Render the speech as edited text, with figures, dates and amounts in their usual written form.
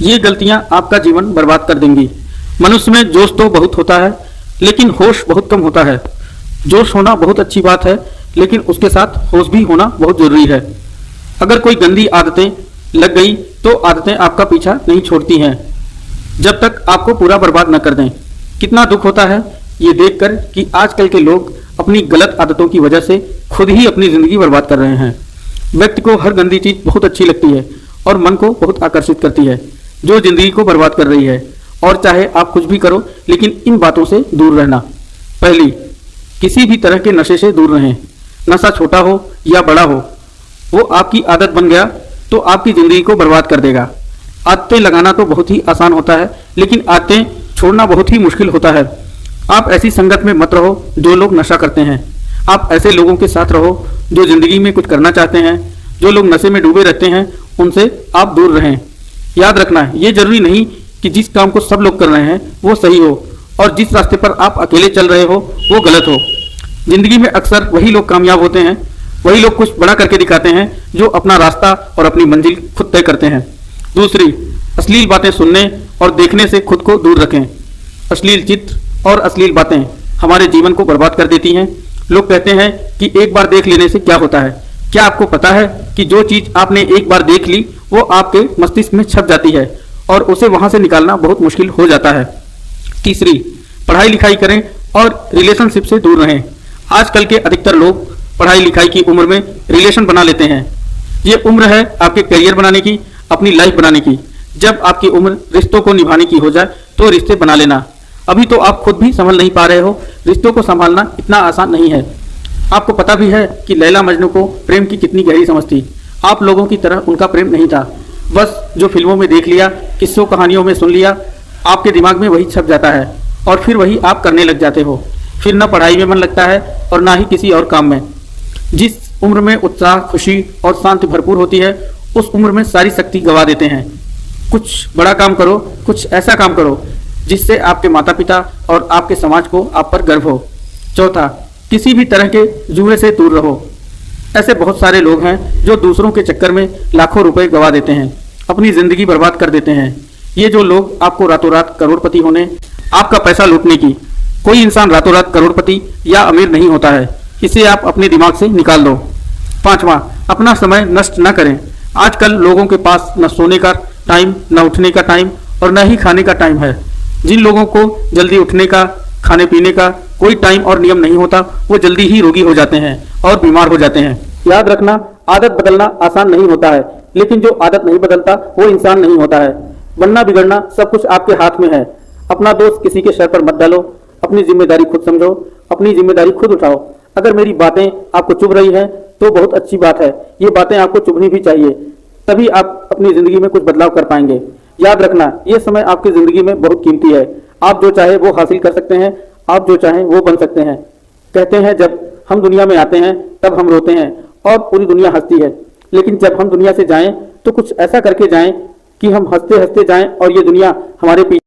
ये गलतियां आपका जीवन बर्बाद कर देंगी। मनुष्य में जोश तो बहुत होता है, लेकिन होश बहुत कम होता है। जोश होना बहुत अच्छी बात है, लेकिन उसके साथ होश भी होना बहुत जरूरी है। अगर कोई गंदी आदतें लग गई तो आदतें आपका पीछा नहीं छोड़ती हैं, जब तक आपको पूरा बर्बाद न कर दें। कितना दुख होता है ये देखकर कि आजकल के लोग अपनी गलत आदतों की वजह से खुद ही अपनी जिंदगी बर्बाद कर रहे हैं। व्यक्ति को हर गंदी चीज बहुत अच्छी लगती है और मन को बहुत आकर्षित करती है, जो जिंदगी को बर्बाद कर रही है। और चाहे आप कुछ भी करो, लेकिन इन बातों से दूर रहना। पहली, किसी भी तरह के नशे से दूर रहें। नशा छोटा हो या बड़ा हो, वो आपकी आदत बन गया तो आपकी जिंदगी को बर्बाद कर देगा। आदतें लगाना तो बहुत ही आसान होता है, लेकिन आदतें छोड़ना बहुत ही मुश्किल होता है। आप ऐसी संगत में मत रहो जो लोग नशा करते हैं। आप ऐसे लोगों के साथ रहो जो जिंदगी में कुछ करना चाहते हैं। जो लोग नशे में डूबे रहते हैं उनसे आप दूर रहें। याद रखना, ये जरूरी नहीं कि जिस काम को सब लोग कर रहे हैं वो सही हो और जिस रास्ते पर आप अकेले चल रहे हो वो गलत हो। जिंदगी में अक्सर वही लोग कामयाब होते हैं, वही लोग कुछ बड़ा करके दिखाते हैं जो अपना रास्ता और अपनी मंजिल खुद तय करते हैं। दूसरी, अश्लील बातें सुनने और देखने से खुद को दूर रखें। अश्लील चित्र और अश्लील बातें हमारे जीवन को बर्बाद कर देती हैं। लोग कहते हैं कि एक बार देख लेने से क्या होता है। क्या आपको पता है कि जो चीज आपने एक बार देख ली वो आपके मस्तिष्क में छप जाती है और उसे वहां से निकालना बहुत मुश्किल हो जाता है। तीसरी, पढ़ाई लिखाई करें और रिलेशनशिप से दूर रहें। आजकल के अधिकतर लोग पढ़ाई लिखाई की उम्र में रिलेशन बना लेते हैं। ये उम्र है आपके करियर बनाने की, अपनी लाइफ बनाने की। जब आपकी उम्र रिश्तों को निभाने की हो जाए तो रिश्ते बना लेना। अभी तो आप खुद भी संभल नहीं पा रहे हो, रिश्तों को संभालना इतना आसान नहीं है। आपको पता भी है कि लैला मजनू को प्रेम की कितनी गहरी समझ थी। आप लोगों की तरह उनका प्रेम नहीं था। बस जो फिल्मों में देख लिया, किस्सों कहानियों में सुन लिया, आपके दिमाग में वही छप जाता है और फिर वही आप करने लग जाते हो। फिर न पढ़ाई में मन लगता है और ना ही किसी और काम में। जिस उम्र में उत्साह, खुशी और शांति भरपूर होती है, उस उम्र में सारी शक्ति गंवा देते हैं। कुछ बड़ा काम करो, कुछ ऐसा काम करो जिससे आपके माता पिता और आपके समाज को आप पर गर्व हो। चौथा, किसी भी तरह के जुए से दूर रहो। ऐसे बहुत सारे लोग हैं जो दूसरों के चक्कर में लाखों रुपए गंवा देते हैं, अपनी जिंदगी बर्बाद कर देते हैं। ये जो लोग आपको रातों रात करोड़पति होने, आपका पैसा लूटने की, कोई इंसान रातों रात करोड़पति या अमीर नहीं होता है। इसे आप अपने दिमाग से निकाल दो। पांचवा, अपना समय नष्ट न करें। आजकल लोगों के पास न सोने का टाइम, न उठने का टाइम और न ही खाने का टाइम है। जिन लोगों को जल्दी उठने का, खाने पीने का कोई टाइम और नियम नहीं होता, वो जल्दी ही रोगी हो जाते हैं और बीमार हो जाते हैं। याद रखना, आदत बदलना आसान नहीं होता है, लेकिन जो आदत नहीं बदलता वो इंसान नहीं होता है। बनना बिगड़ना सब कुछ आपके हाथ में है। अपना दोष किसी के सर पर मत डालो। अपनी जिम्मेदारी खुद समझो, अपनी जिम्मेदारी खुद उठाओ। अगर मेरी बातें आपको चुभ रही हैं तो बहुत अच्छी बात है। ये बातें आपको चुभनी भी चाहिए, तभी आप अपनी जिंदगी में कुछ बदलाव कर पाएंगे। याद रखना, ये समय आपकी जिंदगी में बहुत कीमती है। आप जो चाहे वो हासिल कर सकते हैं, आप जो चाहें वो बन सकते हैं। कहते हैं जब हम दुनिया में आते हैं तब हम रोते हैं और पूरी दुनिया हंसती है, लेकिन जब हम दुनिया से जाएं तो कुछ ऐसा करके जाएं कि हम हंसते हंसते जाएं और ये दुनिया हमारे पीछे